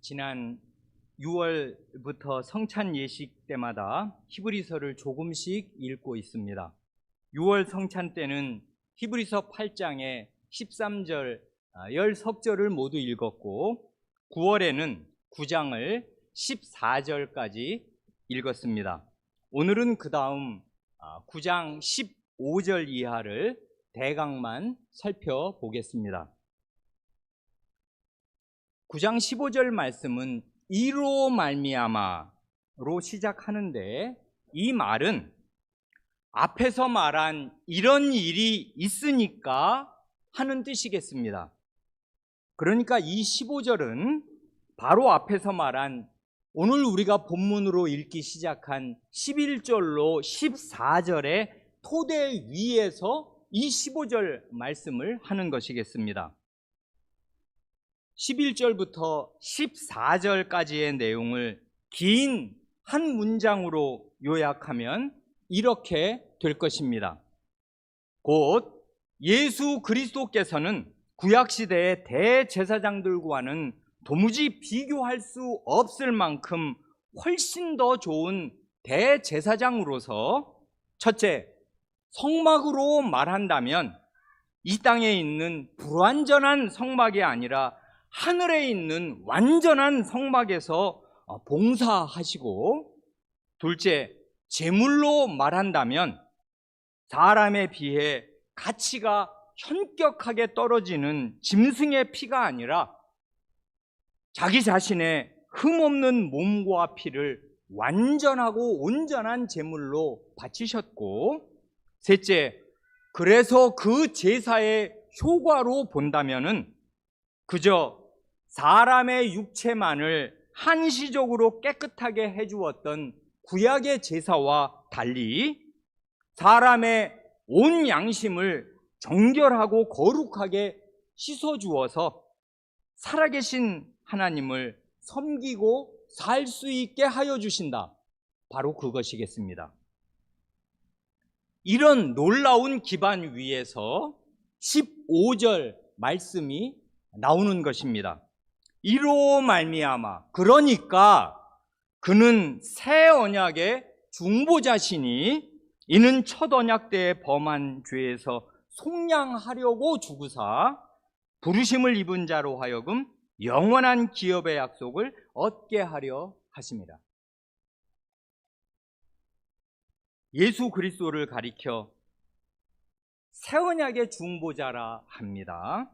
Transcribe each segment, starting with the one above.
지난 6월부터 성찬 예식 때마다 히브리서를 조금씩 읽고 있습니다. 6월 성찬 때는 히브리서 8장의 13절, 10석절을 모두 읽었고 9월에는 9장을 14절까지 읽었습니다. 오늘은 그 다음 9장 15절 이하를 대강만 살펴보겠습니다. 9장 15절 말씀은 이로 말미암아로 시작하는데, 이 말은 앞에서 말한 이런 일이 있으니까 하는 뜻이겠습니다. 그러니까 이 15절은 바로 앞에서 말한 오늘 우리가 본문으로 읽기 시작한 11절로 14절의 토대 위에서 이 15절 말씀을 하는 것이겠습니다. 11절부터 14절까지의 내용을 긴 한 문장으로 요약하면 이렇게 될 것입니다. 곧 예수 그리스도께서는 구약시대의 대제사장들과는 도무지 비교할 수 없을 만큼 훨씬 더 좋은 대제사장으로서, 첫째, 성막으로 말한다면 이 땅에 있는 불완전한 성막이 아니라 하늘에 있는 완전한 성막에서 봉사하시고, 둘째, 제물로 말한다면 사람에 비해 가치가 현격하게 떨어지는 짐승의 피가 아니라 자기 자신의 흠없는 몸과 피를 완전하고 온전한 제물로 바치셨고, 셋째, 그래서 그 제사의 효과로 본다면은 그저 사람의 육체만을 한시적으로 깨끗하게 해주었던 구약의 제사와 달리 사람의 온 양심을 정결하고 거룩하게 씻어주어서 살아계신 하나님을 섬기고 살 수 있게 하여 주신다. 바로 그것이겠습니다. 이런 놀라운 기반 위에서 15절 말씀이 나오는 것입니다. 이로 말미암아, 그러니까 그는 새 언약의 중보자시니 이는 첫 언약 때에 범한 죄에서 속량하려고 주구사 부르심을 입은 자로 하여금 영원한 기업의 약속을 얻게 하려 하심이라. 예수 그리스도를 가리켜 새 언약의 중보자라 합니다.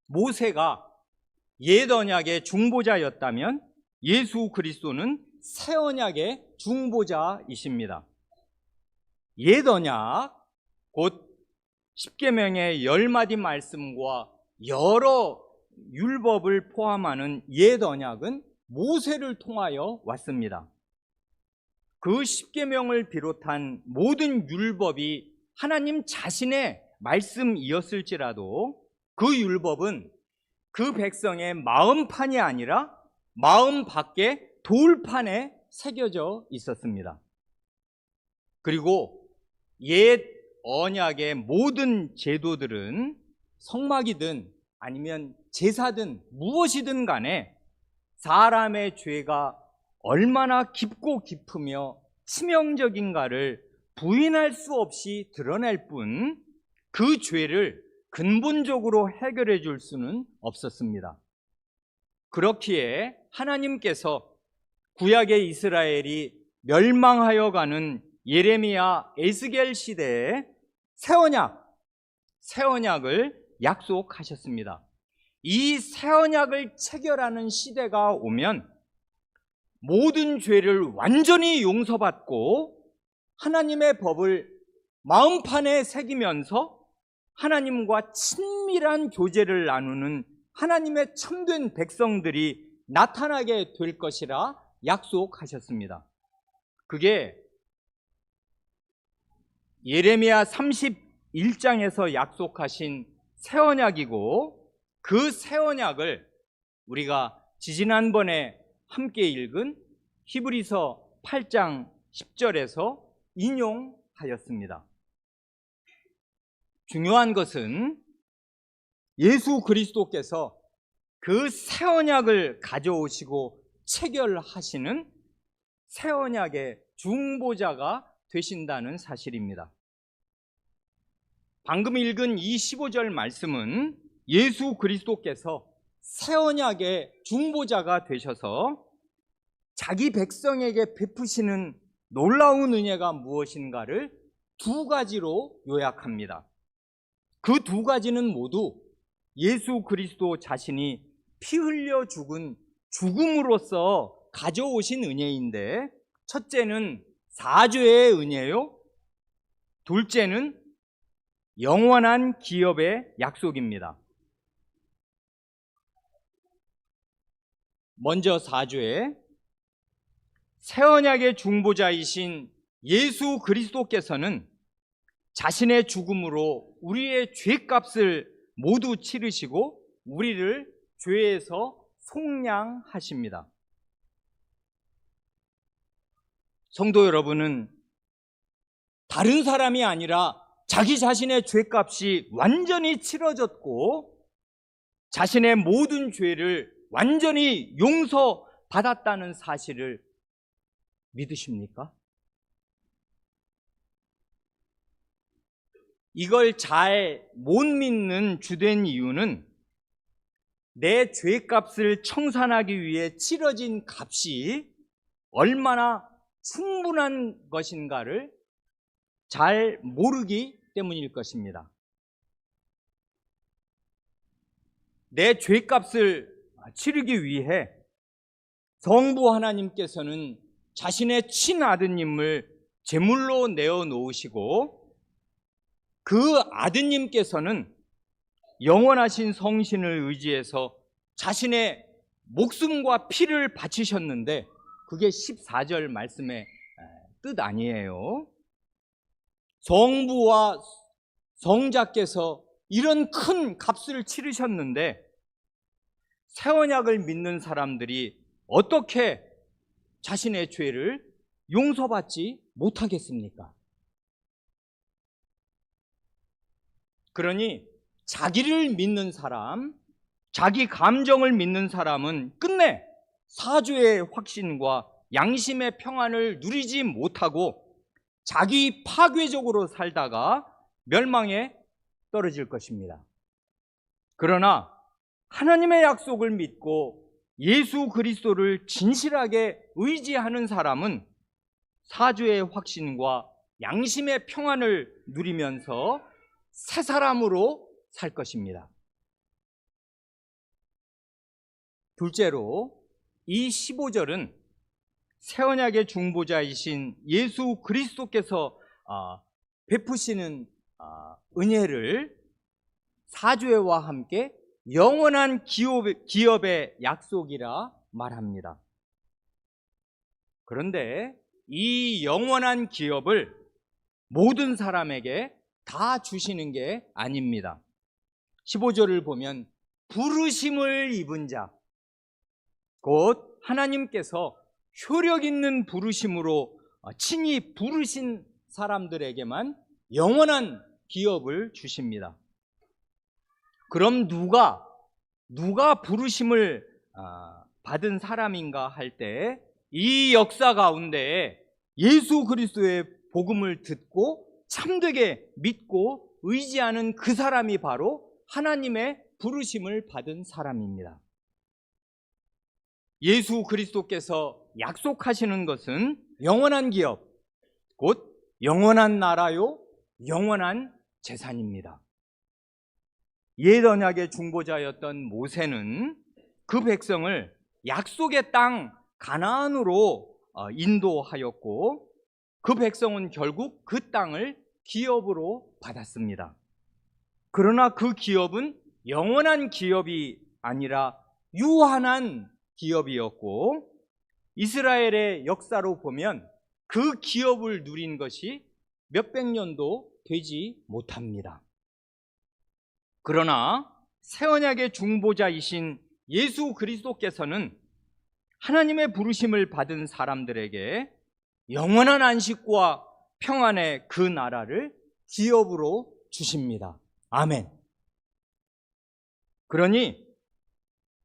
모세가 옛 언약의 중보자였다면 예수 그리스도는 새 언약의 중보자이십니다. 옛 언약, 곧 십계명의 10마디 말씀과 여러 율법을 포함하는 옛 언약은 모세를 통하여 왔습니다. 그 십계명을 비롯한 모든 율법이 하나님 자신의 말씀이었을지라도 그 율법은 그 백성의 마음판이 아니라 마음 밖에 돌판에 새겨져 있었습니다. 그리고 옛 언약의 모든 제도들은 성막이든 아니면 제사든 무엇이든 간에 사람의 죄가 얼마나 깊고 깊으며 치명적인가를 부인할 수 없이 드러낼 뿐 그 죄를 근본적으로 해결해 줄 수는 없었습니다. 그렇기에 하나님께서 구약의 이스라엘이 멸망하여 가는 예레미야 에스겔 시대에 새 언약을 약속하셨습니다. 이 새 언약을 체결하는 시대가 오면 모든 죄를 완전히 용서받고 하나님의 법을 마음판에 새기면서 하나님과 친밀한 교제를 나누는 하나님의 참된 백성들이 나타나게 될 것이라 약속하셨습니다. 그게 예레미야 31장에서 약속하신 새 언약이고, 그 새 언약을 우리가 지지난번에 함께 읽은 히브리서 8장 10절에서 인용하였습니다. 중요한 것은 예수 그리스도께서 그 새 언약을 가져오시고 체결하시는 새 언약의 중보자가 되신다는 사실입니다. 방금 읽은 이 15절 말씀은 예수 그리스도께서 새 언약의 중보자가 되셔서 자기 백성에게 베푸시는 놀라운 은혜가 무엇인가를 두 가지로 요약합니다. 그 두 가지는 모두 예수 그리스도 자신이 피 흘려 죽은 죽음으로써 가져오신 은혜인데, 첫째는 사죄의 은혜요, 둘째는 영원한 기업의 약속입니다. 먼저 사죄. 새 언약의 중보자이신 예수 그리스도께서는 자신의 죽음으로 우리의 죄값을 모두 치르시고 우리를 죄에서 속량하십니다. 성도 여러분은 다른 사람이 아니라 자기 자신의 죄값이 완전히 치러졌고 자신의 모든 죄를 완전히 용서받았다는 사실을 믿으십니까? 이걸 잘 못 믿는 주된 이유는 내 죄값을 청산하기 위해 치러진 값이 얼마나 충분한 것인가를 잘 모르기 때문일 것입니다. 내 죄값을 치르기 위해 성부 하나님께서는 자신의 친아드님을 제물로 내어놓으시고 그 아드님께서는 영원하신 성신을 의지해서 자신의 목숨과 피를 바치셨는데 그게 14절 말씀의 뜻 아니에요. 성부와 성자께서 이런 큰 값을 치르셨는데 새 언약을 믿는 사람들이 어떻게 자신의 죄를 용서받지 못하겠습니까? 그러니 자기를 믿는 사람, 자기 감정을 믿는 사람은 끝내 사죄의 확신과 양심의 평안을 누리지 못하고 자기 파괴적으로 살다가 멸망에 떨어질 것입니다. 그러나 하나님의 약속을 믿고 예수 그리스도를 진실하게 의지하는 사람은 사죄의 확신과 양심의 평안을 누리면서 새 사람으로 살 것입니다. 둘째로 이 15절은 새 언약의 중보자이신 예수 그리스도께서 베푸시는 은혜를 사죄와 함께 영원한 기업의 약속이라 말합니다. 그런데 이 영원한 기업을 모든 사람에게 다 주시는 게 아닙니다. 15절을 보면 부르심을 입은 자, 곧 하나님께서 효력 있는 부르심으로 친히 부르신 사람들에게만 영원한 기업을 주십니다. 그럼 누가 부르심을 받은 사람인가 할 때 이 역사 가운데 예수 그리스도의 복음을 듣고 참되게 믿고 의지하는 그 사람이 바로 하나님의 부르심을 받은 사람입니다. 예수 그리스도께서 약속하시는 것은 영원한 기업, 곧 영원한 나라요, 영원한 재산입니다. 옛 언약의 중보자였던 모세는 그 백성을 약속의 땅 가나안으로 인도하였고 그 백성은 결국 그 땅을 기업으로 받았습니다. 그러나 그 기업은 영원한 기업이 아니라 유한한 기업이었고 이스라엘의 역사로 보면 그 기업을 누린 것이 몇백 년도 되지 못합니다. 그러나 새 언약의 중보자이신 예수 그리스도께서는 하나님의 부르심을 받은 사람들에게 영원한 안식과 평안의 그 나라를 기업으로 주십니다. 아멘. 그러니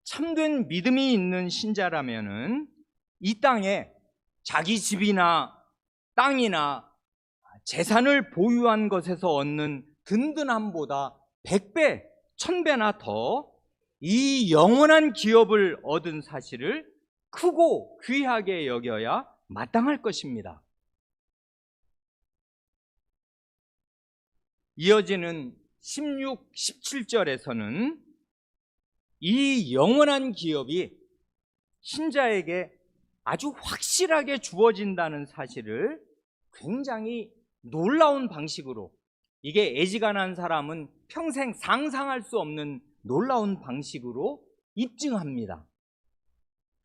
참된 믿음이 있는 신자라면은 이 땅에 자기 집이나 땅이나 재산을 보유한 것에서 얻는 든든함보다 100배, 1000배나 더 이 영원한 기업을 얻은 사실을 크고 귀하게 여겨야 마땅할 것입니다. 이어지는 16, 17절에서는 이 영원한 기업이 신자에게 아주 확실하게 주어진다는 사실을 굉장히 놀라운 방식으로, 이게 애지간한 사람은 평생 상상할 수 없는 놀라운 방식으로 입증합니다.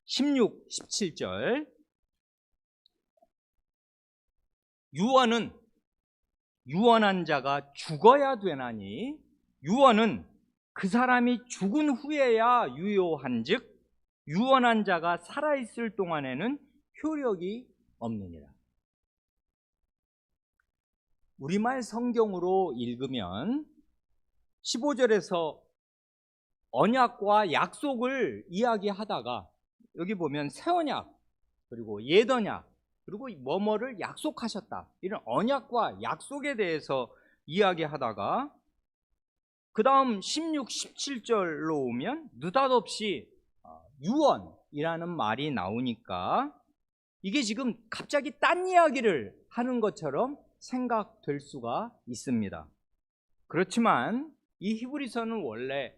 16, 17절 유언은 유언한 자가 죽어야 되나니 유언은 그 사람이 죽은 후에야 유효한즉 유언한 자가 살아있을 동안에는 효력이 없느니라. 우리말 성경으로 읽으면 15절에서 언약과 약속을 이야기하다가 여기 보면 새 언약 그리고 옛 언약 그리고 뭐뭐를 약속하셨다, 이런 언약과 약속에 대해서 이야기하다가 그 다음 16, 17절로 오면 느닷없이 유언이라는 말이 나오니까 이게 지금 갑자기 딴 이야기를 하는 것처럼 생각될 수가 있습니다. 그렇지만 이 히브리서는 원래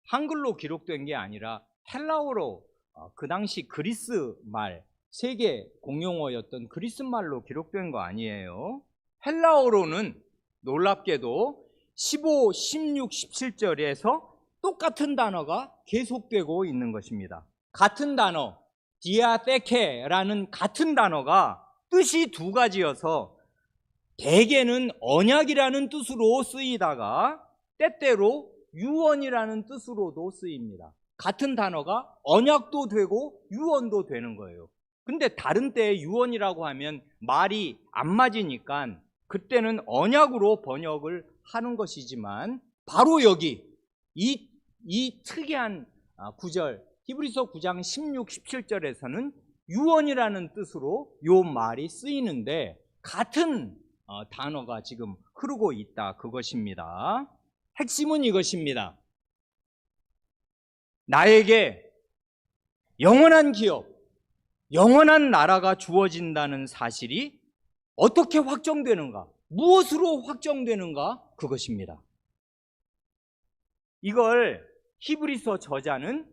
한글로 기록된 게 아니라 헬라어로, 그 당시 그리스 말, 세계 공용어였던 그리스 말로 기록된 거 아니에요. 헬라어로는 놀랍게도 15, 16, 17절에서 똑같은 단어가 계속되고 있는 것입니다. 같은 단어, 디아테케라는 같은 단어가 뜻이 두 가지여서 대개는 언약이라는 뜻으로 쓰이다가 때때로 유언이라는 뜻으로도 쓰입니다. 같은 단어가 언약도 되고 유언도 되는 거예요. 근데 다른 때에 유언이라고 하면 말이 안 맞으니까 그때는 언약으로 번역을 하는 것이지만 바로 여기 이 특이한 구절 히브리서 9장 16, 17절에서는 유언이라는 뜻으로 요 말이 쓰이는데 같은 단어가 지금 흐르고 있다, 그것입니다. 핵심은 이것입니다. 나에게 영원한 기업, 영원한 나라가 주어진다는 사실이 어떻게 확정되는가, 무엇으로 확정되는가, 그것입니다. 이걸 히브리서 저자는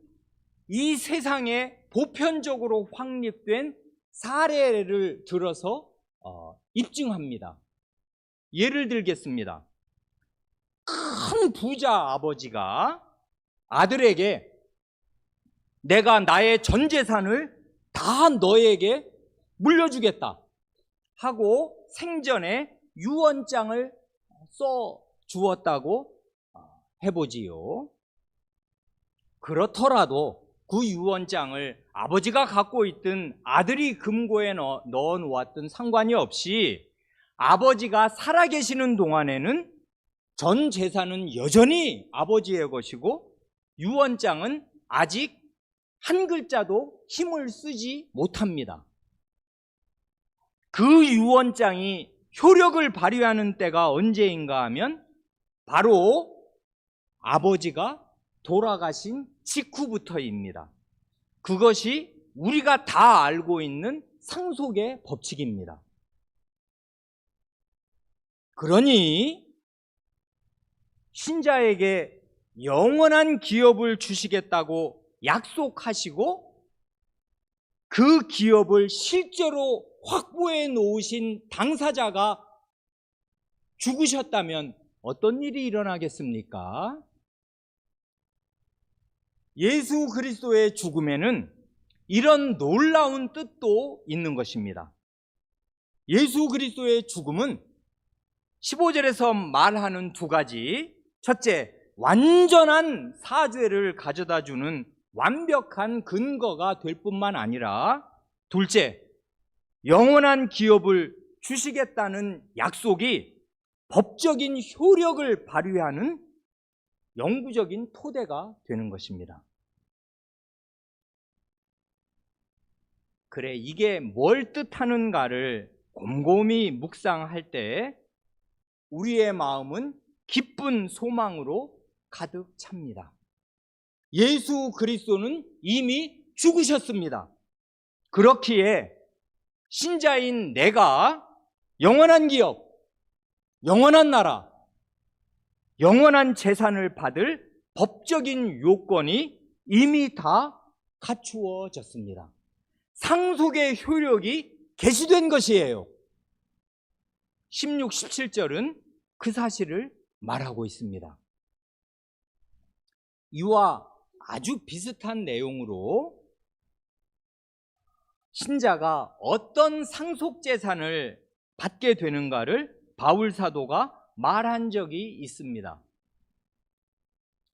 이 세상에 보편적으로 확립된 사례를 들어서 입증합니다. 예를 들겠습니다. 큰 부자 아버지가 아들에게 내가 나의 전 재산을 다 너에게 물려주겠다 하고 생전에 유언장을 써 주었다고 해보지요. 그렇더라도 그 유언장을 아버지가 갖고 있든 아들이 금고에 넣어 놓았든 상관이 없이 아버지가 살아계시는 동안에는 전 재산은 여전히 아버지의 것이고 유언장은 아직 한 글자도 힘을 쓰지 못합니다. 그 유언장이 효력을 발휘하는 때가 언제인가 하면 바로 아버지가 돌아가신 직후부터입니다. 그것이 우리가 다 알고 있는 상속의 법칙입니다. 그러니 신자에게 영원한 기업을 주시겠다고 약속하시고 그 기업을 실제로 확보해 놓으신 당사자가 죽으셨다면 어떤 일이 일어나겠습니까? 예수 그리스도의 죽음에는 이런 놀라운 뜻도 있는 것입니다. 예수 그리스도의 죽음은 15절에서 말하는 두 가지, 첫째, 완전한 사죄를 가져다 주는 완벽한 근거가 될 뿐만 아니라 둘째, 영원한 기업을 주시겠다는 약속이 법적인 효력을 발휘하는 영구적인 토대가 되는 것입니다. 그래, 이게 뭘 뜻하는가를 곰곰이 묵상할 때 우리의 마음은 기쁜 소망으로 가득 찹니다. 예수 그리스도는 이미 죽으셨습니다. 그렇기에 신자인 내가 영원한 기업, 영원한 나라, 영원한 재산을 받을 법적인 요건이 이미 다 갖추어졌습니다. 상속의 효력이 개시된 것이에요. 16, 17절은 그 사실을 말하고 있습니다. 이와 아주 비슷한 내용으로 신자가 어떤 상속재산을 받게 되는가를 바울 사도가 말한 적이 있습니다.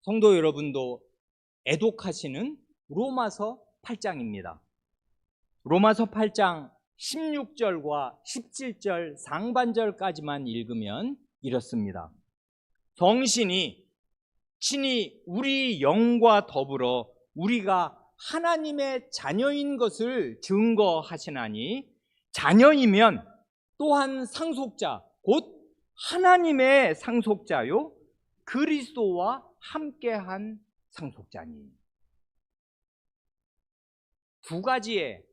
성도 여러분도 애독하시는 로마서 8장입니다. 로마서 8장 16절과 17절 상반절까지만 읽으면 이렇습니다. 성신이 친히 우리 영과 더불어 우리가 하나님의 자녀인 것을 증거하시나니 자녀이면 또한 상속자 곧 하나님의 상속자요 그리스도와 함께한 상속자니. 두 가지의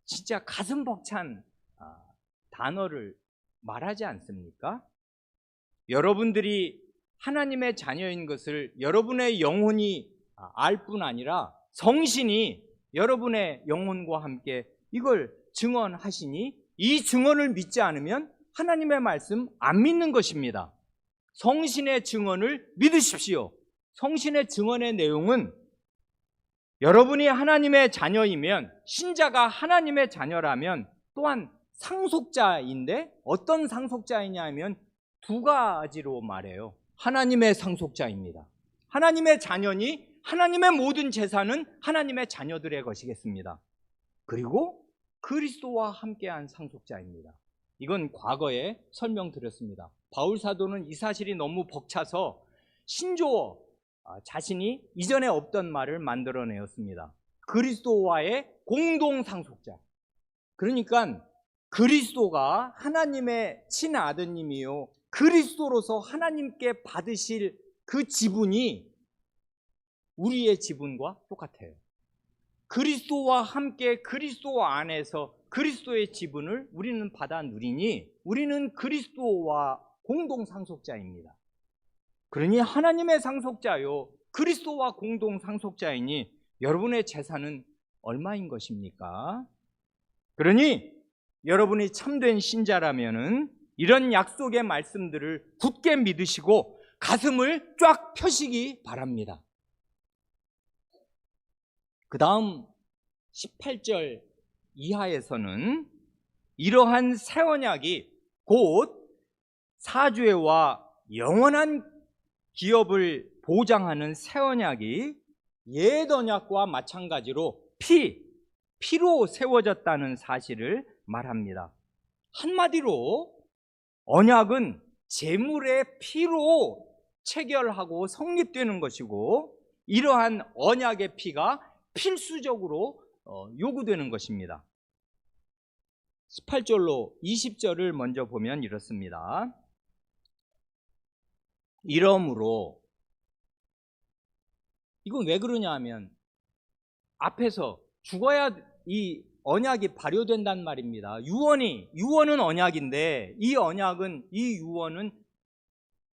진짜 가슴 벅찬 단어를 말하지 않습니까? 여러분들이 하나님의 자녀인 것을 여러분의 영혼이 알 뿐 아니라 성신이 여러분의 영혼과 함께 이걸 증언하시니 이 증언을 믿지 않으면 하나님의 말씀 안 믿는 것입니다. 성신의 증언을 믿으십시오. 성신의 증언의 내용은 여러분이 하나님의 자녀이면, 신자가 하나님의 자녀라면 또한 상속자인데 어떤 상속자이냐 하면 두 가지로 말해요. 하나님의 상속자입니다. 하나님의 자녀니 하나님의 모든 재산은 하나님의 자녀들의 것이겠습니다. 그리고 그리스도와 함께한 상속자입니다. 이건 과거에 설명드렸습니다. 바울 사도는 이 사실이 너무 벅차서 신조어 자신이 이전에 없던 말을 만들어내었습니다. 그리스도와의 공동 상속자. 그러니까 그리스도가 하나님의 친아드님이요 그리스도로서 하나님께 받으실 그 지분이 우리의 지분과 똑같아요. 그리스도와 함께 그리스도 안에서 그리스도의 지분을 우리는 받아 누리니 우리는 그리스도와 공동 상속자입니다. 그러니 하나님의 상속자요 그리스도와 공동 상속자이니 여러분의 재산은 얼마인 것입니까? 그러니 여러분이 참된 신자라면은 이런 약속의 말씀들을 굳게 믿으시고 가슴을 쫙 펴시기 바랍니다. 그 다음 18절 이하에서는 이러한 새 언약이 곧 사죄와 영원한 기업을 보장하는 새 언약이 옛 언약과 마찬가지로 피로 세워졌다는 사실을 말합니다. 한마디로 언약은 제물의 피로 체결하고 성립되는 것이고 이러한 언약의 피가 필수적으로 요구되는 것입니다. 18절로 20절을 먼저 보면 이렇습니다. 이러므로 이건 왜 그러냐 하면 앞에서 죽어야 이 언약이 발효된단 말입니다. 유언은 언약인데 이 유언은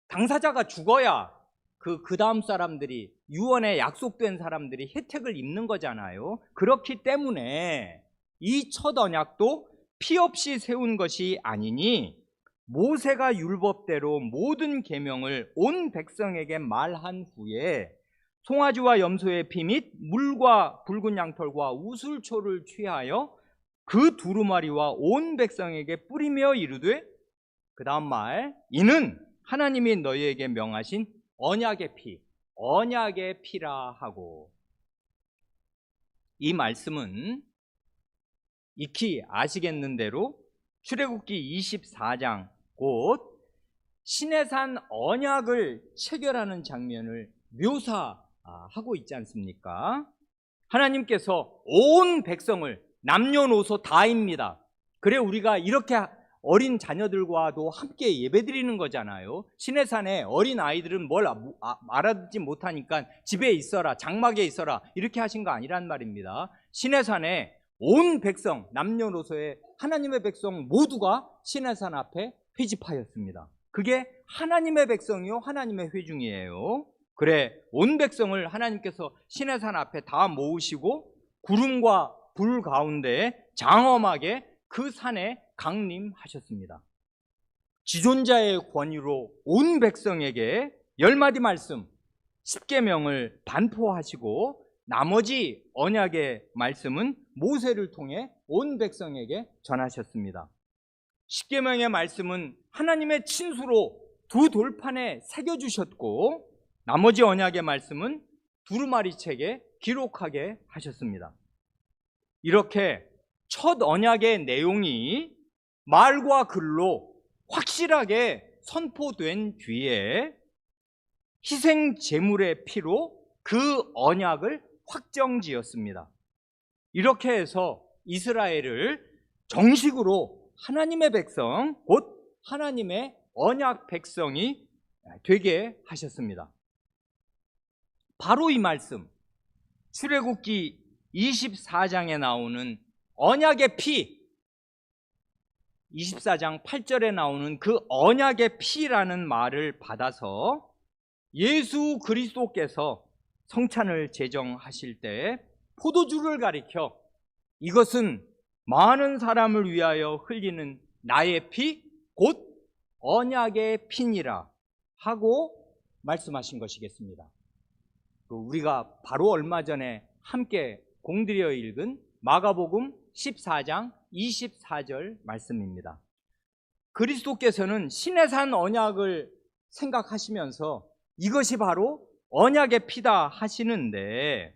당사자가 죽어야 그 다음 사람들이 유언에 약속된 사람들이 혜택을 입는 거잖아요. 그렇기 때문에 이 첫 언약도 피 없이 세운 것이 아니니 모세가 율법대로 모든 계명을 온 백성에게 말한 후에 송아지와 염소의 피 및 물과 붉은 양털과 우슬초를 취하여 그 두루마리와 온 백성에게 뿌리며 이르되 그 다음 말 이는 하나님이 너희에게 명하신 언약의 피라 하고 이 말씀은 익히 아시겠는 대로 출애굽기 24장 곧 시내산 언약을 체결하는 장면을 묘사하고 있지 않습니까? 하나님께서 온 백성을 남녀노소 다입니다. 그래 우리가 이렇게 어린 자녀들과도 함께 예배드리는 거잖아요. 시내산에 어린 아이들은 뭘 알아듣지 못하니까 집에 있어라, 장막에 있어라 이렇게 하신 거 아니란 말입니다. 시내산에 온 백성, 남녀노소의 하나님의 백성 모두가 시내산 앞에 회집하였습니다. 그게 하나님의 백성이요 하나님의 회중이에요. 그래 온 백성을 하나님께서 시내산 앞에 다 모으시고 구름과 불 가운데 장엄하게 그 산에 강림하셨습니다. 지존자의 권위로 온 백성에게 10마디 말씀 10계명을 반포하시고 나머지 언약의 말씀은 모세를 통해 온 백성에게 전하셨습니다. 10계명의 말씀은 하나님의 친수로 두 돌판에 새겨주셨고 나머지 언약의 말씀은 두루마리책에 기록하게 하셨습니다. 이렇게 첫 언약의 내용이 말과 글로 확실하게 선포된 뒤에 희생 제물의 피로 그 언약을 확정지었습니다. 이렇게 해서 이스라엘을 정식으로 하나님의 백성, 곧 하나님의 언약 백성이 되게 하셨습니다. 바로 이 말씀, 출애굽기 24장에 나오는 언약의 피, 24장 8절에 나오는 그 언약의 피라는 말을 받아서 예수 그리스도께서 성찬을 제정하실 때 포도주를 가리켜 이것은 많은 사람을 위하여 흘리는 나의 피, 곧 언약의 피니라 하고 말씀하신 것이겠습니다. 우리가 바로 얼마 전에 함께 공들여 읽은 마가복음 14장 24절 말씀입니다. 그리스도께서는 시내산 언약을 생각하시면서 이것이 바로 언약의 피다 하시는데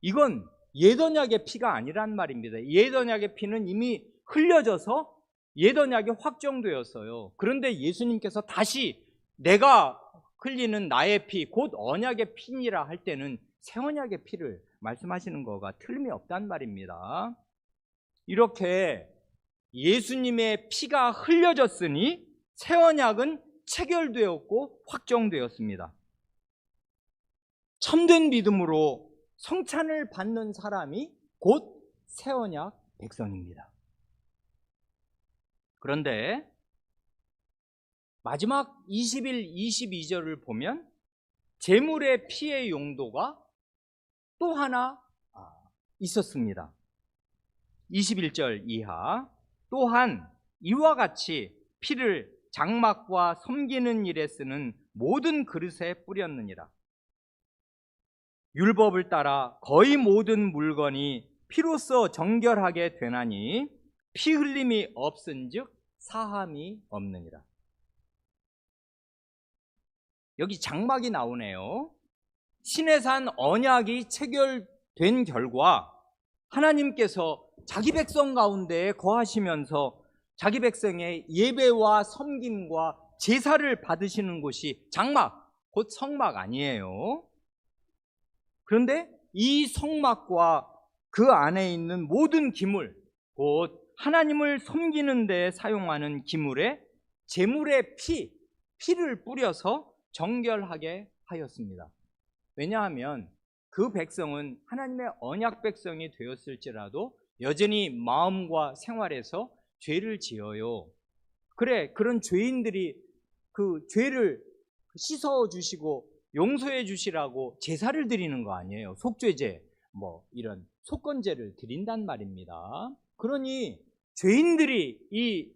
이건 옛 언약의 피가 아니란 말입니다. 옛 언약의 피는 이미 흘려져서 옛 언약이 확정되었어요. 그런데 예수님께서 다시 내가 흘리는 나의 피, 곧 언약의 피니라 할 때는 새 언약의 피를 말씀하시는 거가 틀림이 없단 말입니다. 이렇게 예수님의 피가 흘려졌으니 새 언약은 체결되었고 확정되었습니다. 참된 믿음으로 성찬을 받는 사람이 곧 새 언약 백성입니다. 그런데 마지막 21, 22절을 보면 제물의 피의 용도가 또 하나 있었습니다. 21절 이하 또한 이와 같이 피를 장막과 섬기는 일에 쓰는 모든 그릇에 뿌렸느니라. 율법을 따라 거의 모든 물건이 피로써 정결하게 되나니 피 흘림이 없은즉 사함이 없느니라. 여기 장막이 나오네요. 시내산 언약이 체결된 결과 하나님께서 자기 백성 가운데 거하시면서 자기 백성의 예배와 섬김과 제사를 받으시는 곳이 장막, 곧 성막 아니에요. 그런데 이 성막과 그 안에 있는 모든 기물, 곧 하나님을 섬기는 데 사용하는 기물에 제물의 피를 뿌려서 정결하게 하였습니다. 왜냐하면 그 백성은 하나님의 언약 백성이 되었을지라도 여전히 마음과 생활에서 죄를 지어요. 그래, 그런 죄인들이 그 죄를 씻어 주시고 용서해 주시라고 제사를 드리는 거 아니에요. 속죄제, 이런 속건제를 드린단 말입니다. 그러니 죄인들이 이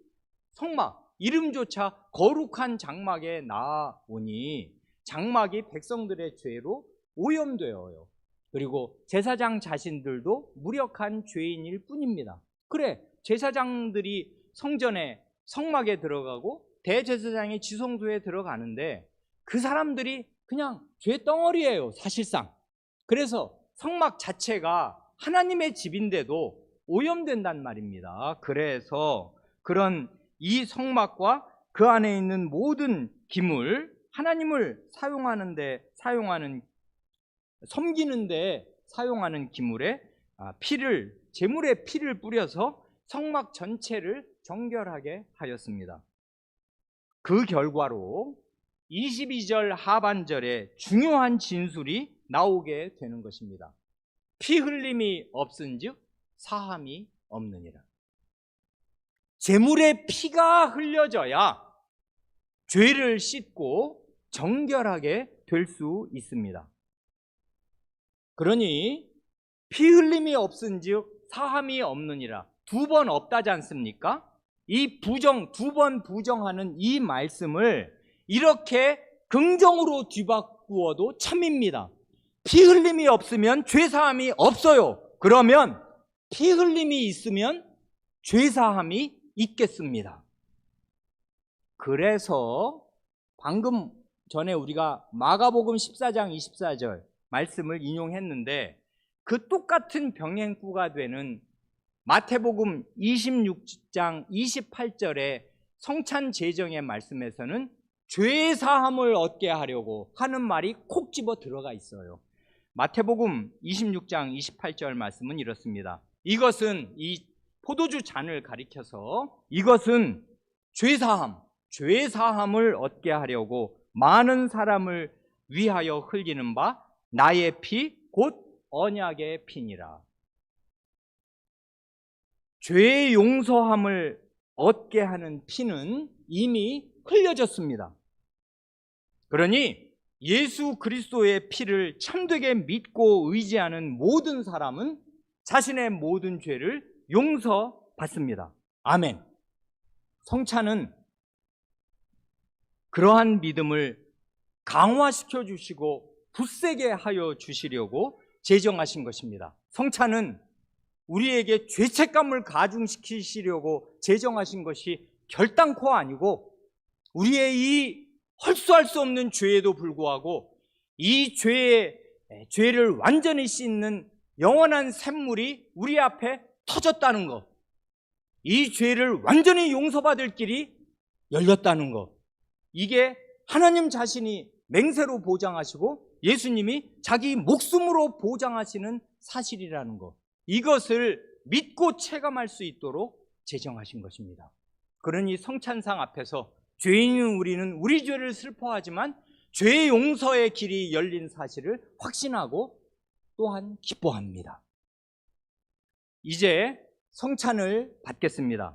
성막, 이름조차 거룩한 장막에 나오니 장막이 백성들의 죄로 오염되어요. 그리고 제사장 자신들도 무력한 죄인일 뿐입니다. 그래, 제사장들이 성전에 성막에 들어가고 대제사장이 지성소에 들어가는데 그 사람들이 그냥 죄 덩어리예요, 사실상. 그래서 성막 자체가 하나님의 집인데도 오염된단 말입니다. 그래서 그런 이 성막과 그 안에 있는 모든 기물, 하나님을 섬기는데 사용하는 기물에 피를 제물의 피를 뿌려서 성막 전체를 정결하게 하였습니다. 그 결과로 22절 하반절에 중요한 진술이 나오게 되는 것입니다. 피 흘림이 없은즉 사함이 없느니라. 제물의 피가 흘려져야 죄를 씻고 정결하게 될 수 있습니다. 그러니 피 흘림이 없은즉 사함이 없느니라. 2번 없다지 않습니까? 이 두 번 부정하는 이 말씀을 이렇게 긍정으로 뒤바꾸어도 참입니다. 피 흘림이 없으면 죄사함이 없어요. 그러면 피 흘림이 있으면 죄사함이 있겠습니다. 그래서 방금 전에 우리가 마가복음 14장 24절 말씀을 인용했는데 그 똑같은 병행구가 되는 마태복음 26장 28절의 성찬 제정의 말씀에서는 죄사함을 얻게 하려고 하는 말이 콕 집어 들어가 있어요. 마태복음 26장 28절 말씀은 이렇습니다. 이것은 이 포도주 잔을 가리켜서 이것은 죄사함을 얻게 하려고 많은 사람을 위하여 흘리는 바 나의 피 곧 언약의 피니라. 죄의 용서함을 얻게 하는 피는 이미 흘려졌습니다. 그러니 예수 그리스도의 피를 참되게 믿고 의지하는 모든 사람은 자신의 모든 죄를 용서받습니다. 아멘. 성찬은 그러한 믿음을 강화시켜 주시고 굳세게 하여 주시려고 제정하신 것입니다. 성찬은 우리에게 죄책감을 가중시키시려고 제정하신 것이 결단코 아니고 우리의 이 헐수할 수 없는 죄에도 불구하고 이 죄를 완전히 씻는 영원한 샘물이 우리 앞에 터졌다는 것, 이 죄를 완전히 용서받을 길이 열렸다는 것, 이게 하나님 자신이 맹세로 보장하시고 예수님이 자기 목숨으로 보장하시는 사실이라는 것, 이것을 믿고 체감할 수 있도록 제정하신 것입니다. 그러니 성찬상 앞에서 죄인인 우리는 우리 죄를 슬퍼하지만 죄 용서의 길이 열린 사실을 확신하고 또한 기뻐합니다. 이제 성찬을 받겠습니다.